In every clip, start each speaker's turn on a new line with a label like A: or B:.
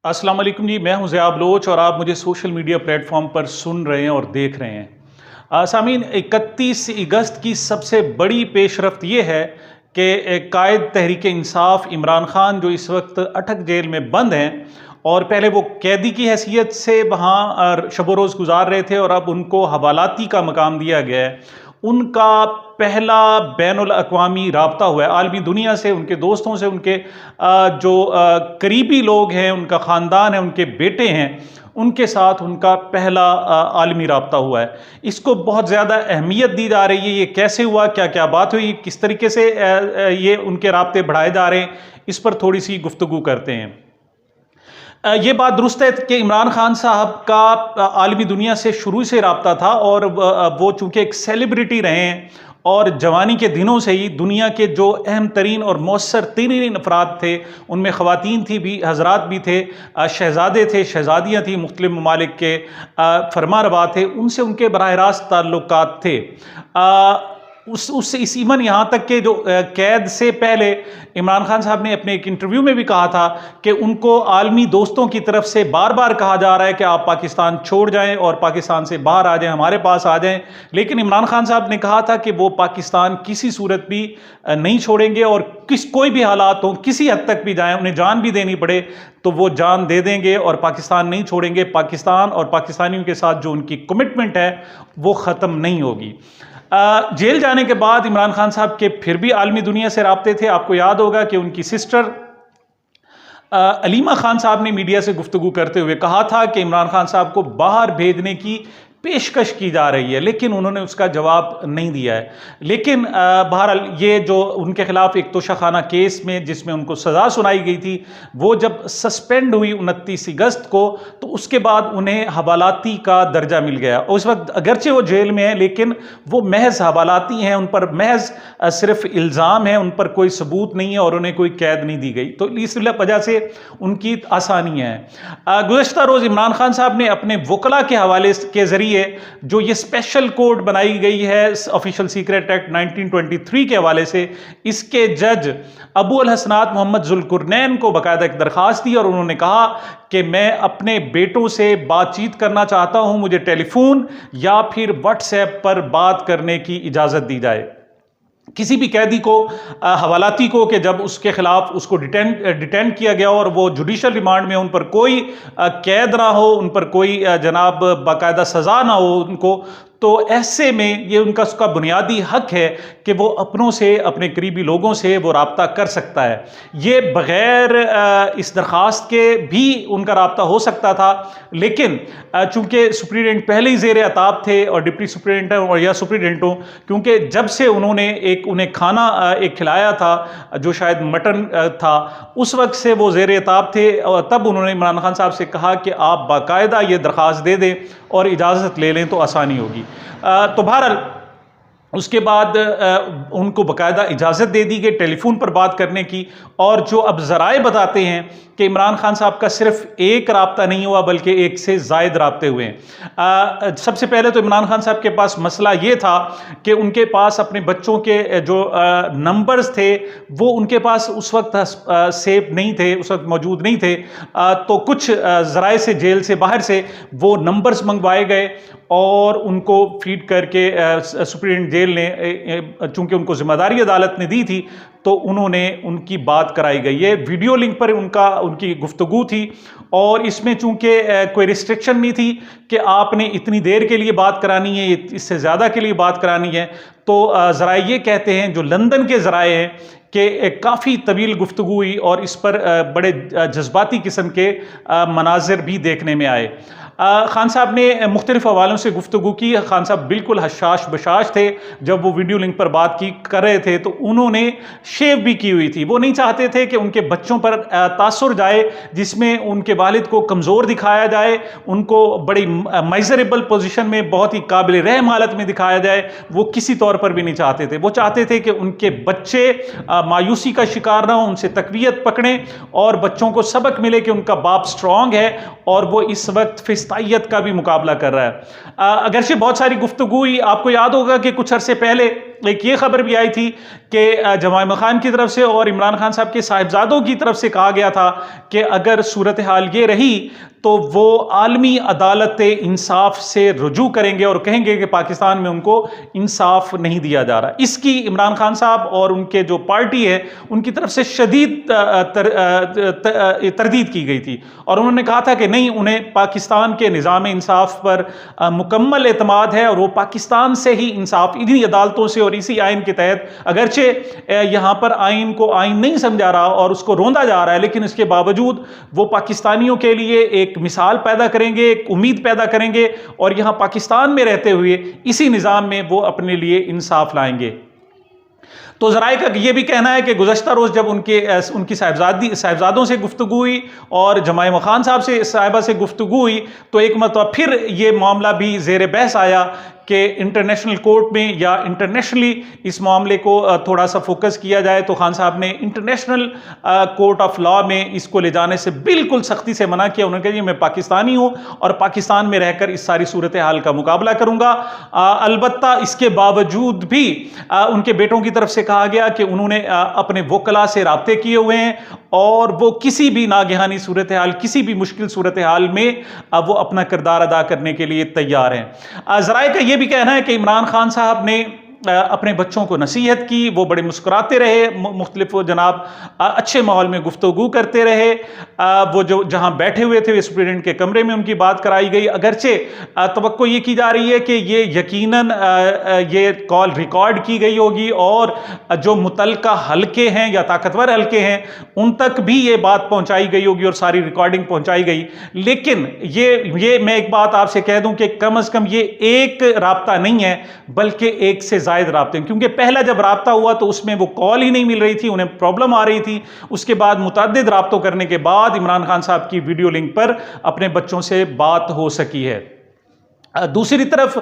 A: अस्सलाम वालेकुम जी, मैं हूं ज़िया बलोच और आप मुझे सोशल मीडिया प्लेटफॉर्म पर सुन रहे हैं और देख रहे हैं। सामीन, 31 अगस्त की सबसे बड़ी पेशरफ्त ये है कि कायद तहरीक इंसाफ इमरान खान जो इस वक्त अटक जेल में बंद हैं और पहले वो कैदी की हैसियत से वहाँ शब रोज़ गुजार रहे थे और अब उनको हवालाती का मकाम दिया गया है। उनका पहला बैनुल अक़वामी राब्ता हुआ है आलमी दुनिया से, उनके दोस्तों से, उनके जो करीबी लोग हैं, उनका ख़ानदान है, उनके बेटे हैं, उनके साथ उनका पहला आलमी राब्ता हुआ है। इसको बहुत ज़्यादा अहमियत दी जा रही है। ये कैसे हुआ, क्या क्या बात हुई, किस तरीके से ये उनके राब्ते बढ़ाए जा रहे हैं, इस पर थोड़ी सी गुफ्तगू करते हैं। ये बात दुरुस्त है कि इमरान खान साहब का आलमी दुनिया से शुरू से राब्ता था और वो चूँकि एक सेलिब्रिटी रहे हैं और जवानी के दिनों से ही दुनिया के जो अहम तरीन और मौसर तरीन अफराद थे उनमें ख़वातीन थी भी, हजरात भी थे, शहज़ादे थे, शहज़ादियाँ थी, मुख्तलिफ ममालिक के फरमारवा थे, उनसे उनके बराह रास्त ताल्लुकात थे। उस इस इवन यहाँ तक कि जो कैद से पहले इमरान खान साहब ने अपने एक इंटरव्यू में भी कहा था कि उनको आलमी दोस्तों की तरफ से बार बार कहा जा रहा है कि आप पाकिस्तान छोड़ जाएं और पाकिस्तान से बाहर आ जाएं, हमारे पास आ जाएं, लेकिन इमरान खान साहब ने कहा था कि वो पाकिस्तान किसी सूरत भी नहीं छोड़ेंगे और कोई भी हालात हो, किसी हद तक भी जाएं, उन्हें जान भी देनी पड़े तो वो जान दे देंगे और पाकिस्तान नहीं छोड़ेंगे। पाकिस्तान और पाकिस्तानियों के साथ जो उनकी कमिटमेंट है वो ख़त्म नहीं होगी। जेल जाने के बाद इमरान खान साहब के फिर भी आलमी दुनिया से राब्ते थे। आपको याद होगा कि उनकी सिस्टर अलीमा खान साहब ने मीडिया से गुफ्तगू करते हुए कहा था कि इमरान खान साहब को बाहर भेजने की पेशकश की जा रही है, लेकिन उन्होंने उसका जवाब नहीं दिया है। लेकिन बहरहाल ये जो उनके खिलाफ एक तोशाखाना केस में जिसमें उनको सज़ा सुनाई गई थी, वो जब सस्पेंड हुई 29 अगस्त को, तो उसके बाद उन्हें हवालाती का दर्जा मिल गया। उस वक्त अगरचे वो जेल में है लेकिन वो महज हवालाती हैं, उन पर महज सिर्फ इल्ज़ाम है, उन पर कोई सबूत नहीं है और उन्हें कोई कैद नहीं दी गई। तो इस वजह से उनकी आसानियाँ हैं। गुज़श्ता रोज़ इमरान खान साहब ने अपने वकला के हवाले के ज़रिए जो ये स्पेशल कोड बनाई गई है ऑफिशियल सीक्रेट एक्ट 1923 के हवाले से, इसके जज अबू अल हसनात मोहम्मद जुल्कुरनैन को बाकायदा एक दरखास्त दी और उन्होंने कहा कि मैं अपने बेटों से बातचीत करना चाहता हूं, मुझे टेलीफोन या फिर व्हाट्सएप पर बात करने की इजाज़त दी जाए। किसी भी कैदी को हवालाती को कि जब उसके खिलाफ उसको डिटेंड किया गया और वो जुडिशल रिमांड में, उन पर कोई कैद ना हो, उन पर कोई जनाब बाकायदा सज़ा ना हो उनको, तो ऐसे में ये उनका उसका बुनियादी हक है कि वो अपनों से, अपने करीबी लोगों से वो राब्ता कर सकता है। ये बग़ैर इस दरख्वास्त के भी उनका राब्ता हो सकता था, लेकिन चूँकि सुप्रीडेंट पहले ही ज़ेर अताब थे और डिप्टी सुप्रीडेंट और या सुप्रीडेंट हो, क्योंकि जब से उन्होंने उन्हें खाना एक खिलाया था जो शायद मटन था, उस वक्त से वो ज़ेर अताब थे और तब उन्होंने इमरान खान साहब से कहा कि आप बाकायदा ये दरख्वास्त दे दें और इजाज़त ले लें तो आसानी होगी। तो बहरहाल उसके बाद उनको बाकायदा इजाज़त दे दी गई टेलीफोन पर बात करने की। और जो अब ज़राए बताते हैं कि इमरान खान साहब का सिर्फ एक राब्ता नहीं हुआ बल्कि एक से ज़ायद राब्ते हुए हैं। सबसे पहले तो इमरान खान साहब के पास मसला ये था कि उनके पास अपने बच्चों के जो नंबर्स थे वो उनके पास उस वक्त सेव नहीं थे, उस वक्त मौजूद नहीं थे। तो कुछ ज़राए से, जेल से बाहर से वो नंबर्स मंगवाए गए और उनको फीड करके सुप्रीम जेल ने, चूंकि उनको जिम्मेदारी अदालत ने दी थी, तो उन्होंने उनकी बात कराई गई। ये वीडियो लिंक पर उनकी गुफ्तगू थी और इसमें चूंकि कोई रिस्ट्रिक्शन नहीं थी कि आपने इतनी देर के लिए बात करानी है, इससे ज़्यादा के लिए बात करानी है। तो ज़राए ये कहते हैं, जो लंदन के ज़राए हैं, कि काफ़ी तवील गुफ्तगू हुई और इस पर बड़े जज्बाती किस्म के मनाजिर भी देखने में आए। खान साहब ने मुख्तलिफ हवालों से गुफ्तगू की। खान साहब बिल्कुल हशाश बशाश थे जब वो वीडियो लिंक पर बात कर रहे थे, तो उन्होंने शेव भी की हुई थी। वो नहीं चाहते थे कि उनके बच्चों पर तासुर जाए जिसमें उनके वालिद को कमज़ोर दिखाया जाए, उनको बड़ी माइजरेबल पोजीशन में, बहुत ही काबिल रहम हालत में दिखाया जाए। वो किसी तौर पर भी नहीं चाहते थे। वो चाहते थे कि उनके बच्चे मायूसी का शिकार ना हो, उनसे तकवीयत पकड़ें और बच्चों को सबक मिले कि उनका बाप स्ट्रांग है और वो इस वक्त फिस्तायत का भी मुकाबला कर रहा है। अगरचे बहुत सारी गुफ्तगू हुई। आपको याद होगा कि कुछ अरसे पहले एक ये खबर भी आई थी कि जमाइमा खान की तरफ से और इमरान खान साहब के साहिबजादों की तरफ से कहा गया था कि अगर सूरत हाल ये रही तो वो आलमी अदालत इंसाफ से रुजू करेंगे और कहेंगे कि पाकिस्तान में उनको इंसाफ नहीं दिया जा रहा। इसकी इमरान खान साहब और उनके जो पार्टी है उनकी तरफ से शदीद तरदीद की गई थी और उन्होंने कहा था कि नहीं, उन्हें पाकिस्तान के निज़ाम इंसाफ पर मुकम्मल एतमाद है और वो पाकिस्तान से ही इंसाफ, इन्हीं अदालतों से और इसी आइन के तहत, अगरचे यहाँ पर आइन को आइन नहीं समझा रहा और उसको रोंदा जा रहा है, लेकिन इसके बावजूद वो पाकिस्तानियों के लिए एक मिसाल पैदा करेंगे, एक उम्मीद पैदा करेंगे और यहाँ पाकिस्तान में रहते हुए इसी निज़ाम में वो अपने लिए इंसाफ लाएंगे। तो ज़राए का ये भी कहना है कि गुज़श्ता रोज़ जब उनकी साहिबजादों से गुफ्तगू हुई और जमाइमा खान साहिबा से गुफ्तगू हुई तो एक मरतबा फिर ये मामला भी ज़ेर बहस आया कि इंटरनेशनल कोर्ट में या इंटरनेशनली इस मामले को थोड़ा सा फोकस किया जाए। तो खान साहब ने इंटरनेशनल कोर्ट ऑफ लॉ में इसको ले जाने से बिल्कुल सख्ती से मना किया। उन्होंने कहा मैं पाकिस्तानी हूँ और पाकिस्तान में रहकर इस सारी सूरत हाल का मुकाबला करूँगा। अलबत्ता इसके बावजूद भी उनके बेटों की तरफ से कहा गया कि उन्होंने अपने वकला से राब्ते किए हुए हैं और वो किसी भी नागहानी सूरत हाल, किसी भी मुश्किल सूरत हाल में वो अपना किरदार अदा करने के लिए तैयार हैं। ज़राए का ये भी कहना है कि इमरान खान साहब ने अपने बच्चों को नसीहत की, वो बड़े मुस्कुराते रहे, मुख्तलिफ जनाब अच्छे माहौल में गुफ्तगू करते रहे। वो जो जहाँ बैठे हुए थे स्टूडेंट के कमरे में उनकी बात कराई गई। अगरचे तवक्को ये की जा रही है कि ये यकीनन ये कॉल रिकॉर्ड की गई होगी और जो मुतलका हल्के हैं या ताकतवर हल्के हैं उन तक भी ये बात पहुँचाई गई होगी और सारी रिकॉर्डिंग पहुँचाई गई। लेकिन ये मैं एक बात आपसे कह दूँ कि कम अज़ कम ये एक राब्ता नहीं है बल्कि एक से ज़ायद राब्ते, क्योंकि पहला जब राब्ता हुआ तो उसमें वो कॉल ही नहीं मिल रही थी, उन्हें प्रॉब्लम आ रही थी। उसके बाद मुतअद्दिद राब्तों करने के बाद इमरान खान साहब की वीडियो लिंक पर अपने बच्चों से बात हो सकी है। दूसरी तरफ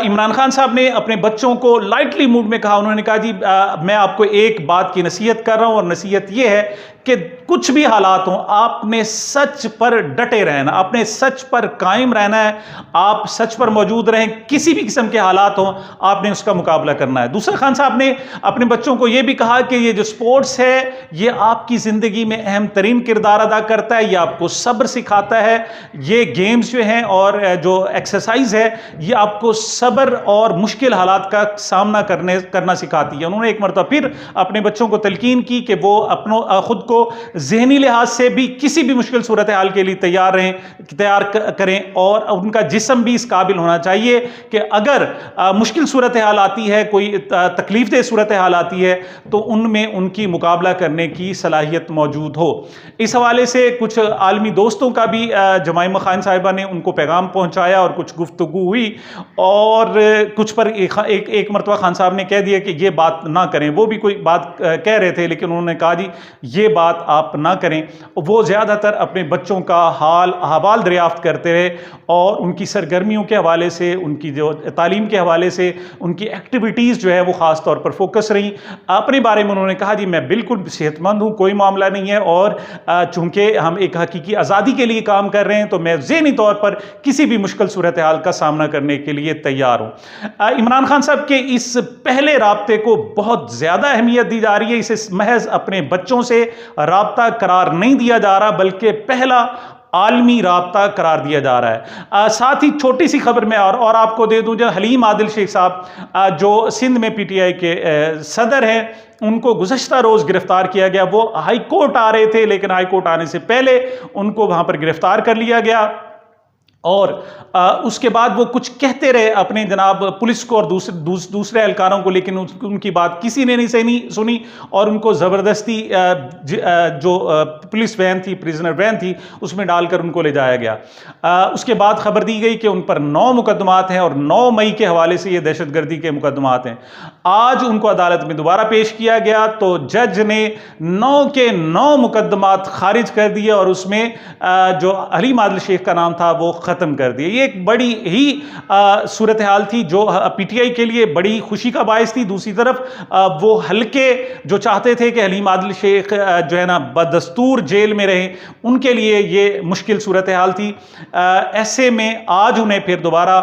A: इमरान खान साहब ने अपने बच्चों को लाइटली मूड में कहा, उन्होंने कहा जी मैं आपको एक बात की नसीहत कर रहा हूं और नसीहत ये है कि कुछ भी हालात हों आपने सच पर डटे रहना, आपने सच पर कायम रहना है, आप सच पर मौजूद रहें, किसी भी किस्म के हालात हों आपने उसका मुकाबला करना है। दूसरा खान साहब ने अपने बच्चों को यह भी कहा कि ये जो स्पोर्ट्स है ये आपकी ज़िंदगी में अहम तरीन किरदार अदा करता है, ये आपको सब्र सिखाता है, ये गेम्स जो हैं और जो एक्सरसाइज है ये आपको सब्र और मुश्किल हालात का सामना करना सिखाती है। उन्होंने एक मरतबा फिर अपने बच्चों को तलकीन की कि वो खुद को ज़हनी लिहाज से भी किसी भी मुश्किल सूरत हाल के लिए तैयार करें और उनका जिस्म भी इस काबिल होना चाहिए कि अगर मुश्किल सूरत हाल आती है, कोई तकलीफ दह सूरत हाल आती है तो उनमें उनकी मुकाबला करने की सलाहियत मौजूद हो। इस हवाले से कुछ आलमी दोस्तों का भी जमाइमा खान साहिबा ने उनको पैगाम पहुँचाया और कुछ गुफ्तगू हुई और कुछ पर एक मरतबा खान साहब ने कह दिया कि ये बात ना करें। वो भी कोई बात कह रहे थे लेकिन उन्होंने कहा जी ये बात आप ना करें। वो ज़्यादातर अपने बच्चों का हाल अहवाल दरियाफ्त करते रहे और उनकी सरगर्मियों के हवाले से, उनकी जो तालीम के हवाले से उनकी एक्टिविटीज़ जो है वो ख़ास तौर पर फोकस रही। अपने बारे में उन्होंने कहा जी मैं बिल्कुल सेहतमंद हूँ, कोई मामला नहीं है और चूँकि हम एक हकीकी आज़ादी के लिए काम कर रहे हैं तो मैं ज़हनी तौर पर किसी भी मुश्किल सूरत हाल का सामना करने के लिए तैयार हूँ। इमरान खान साहब के इस पहले राब्ते को बहुत ज़्यादा अहमियत दी जा रही है। इसे महज अपने बच्चों से राब्ता करार नहीं दिया जा रहा बल्कि पहला आलमी राब्ता करार दिया जा रहा है। साथ ही छोटी सी खबर में और आपको दे दूं, जो हलीम आदिल शेख साहब जो सिंध में पीटीआई के सदर हैं उनको गुज़श्ता रोज़ गिरफ्तार किया गया। वो हाई कोर्ट आ रहे थे लेकिन हाई कोर्ट आने से पहले उनको वहाँ पर गिरफ्तार कर लिया गया और उसके बाद वो कुछ कहते रहे अपने जनाब पुलिस को और दूसरे एहलकारों को, लेकिन उनकी बात किसी ने नहीं सुनी और उनको ज़बरदस्ती जो पुलिस वैन थी, प्रिजनर वैन थी, उसमें डालकर उनको ले जाया गया। उसके बाद खबर दी गई कि उन पर 9 मुकदमात हैं और 9 मई के हवाले से ये दहशतगर्दी के मुकदमात हैं। आज उनको अदालत में दोबारा पेश किया गया तो जज ने 9 के 9 मुकदमात खारिज कर दिए और उसमें जो हलीम आदिल शेख का नाम था वो ख़त्म कर दिए। ये एक बड़ी ही सूरत हाल थी जो पीटीआई के लिए बड़ी खुशी का बायस थी। दूसरी तरफ वो हल्के जो चाहते थे कि हलीम आदिल शेख जो है ना बदस्तूर जेल में रहे, उनके लिए ये मुश्किल सूरत हाल थी। ऐसे में आज उन्हें फिर दोबारा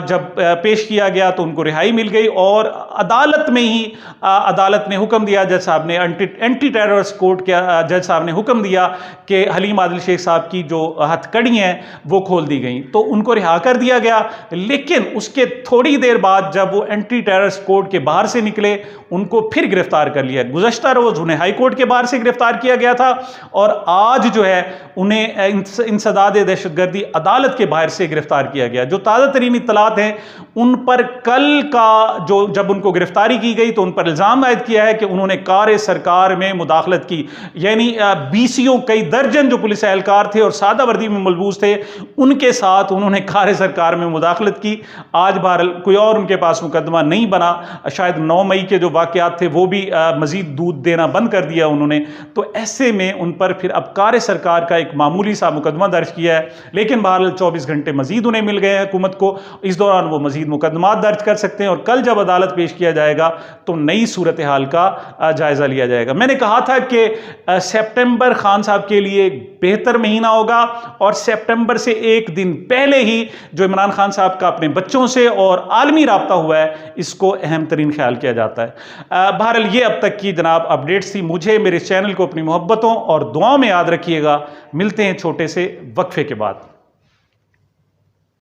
A: जब पेश किया गया तो उनको रिहाई मिल गई और अदालत में ही अदालत ने हुक्म दिया, जज साहब ने, एंटी टेररिस्ट कोर्ट के जज साहब ने हुक्म दिया कि हलीम आदिल शेख साहब की जो हथकड़ी हैं वो खोल दी गई, तो उनको रिहा कर दिया गया। लेकिन उसके थोड़ी देर बाद जब वो एंटी टेररिस्ट कोर्ट के बाहर से निकले, उनको फिर गिरफ्तार कर लिया। गुज़श्ता रोज़ उन्हें हाई कोर्ट के बाहर से गिरफ्तार किया गया था और आज जो है उन्हें इंसदाद दहशतगर्दी अदालत के बाहर से गिरफ्तार किया गया। जो ताज़ा तरीन इत्तलात हैं उन पर कल का जो जब उनको गिरफ्तारी की गई तो उन पर इल्ज़ाम आयद किया है कि उन्होंने कार सरकार में मुदाखलत की, यानी बीसियों कई दर्जन जो पुलिस एहलकार थे और सादा वर्दी में मलबूस थे उनके साथ उन्होंने कार सरकार में मुदाखलत की। आज बहरहाल कोई और उनके पास मुकदमा नहीं बना, शायद 9 मई के जो वाक़यात थे वो भी मज़ीद दूध देना बंद कर दिया उन्होंने। तो ऐसे में उन पर फिर अब कार सरकार का एक मामूली सा मुकदमा दर्ज किया है, लेकिन बहरहाल 24 घंटे मजीद उन्हें मिल गए हैं हुकूमत को, इस दौरान वो मजीद मुकदमा दर्ज कर सकते हैं और कल जब अदालत पेश किया जाएगा तो नई सूरत हाल का जायज़ा लिया जाएगा। मैंने कहा था कि सितंबर खान साहब के लिए एक बेहतर महीना होगा और सितंबर से एक दिन पहले ही जो इमरान खान साहब का अपने बच्चों से और आलमी राब्ता हुआ है इसको अहम तरीन ख्याल किया जाता है। बहरहाल ये अब तक की जनाब अपडेट्स थी। मुझे मेरे चैनल को अपनी मोहब्बतों और दुआओं में याद रखिएगा। मिलते हैं छोटे से वक्फे के बाद।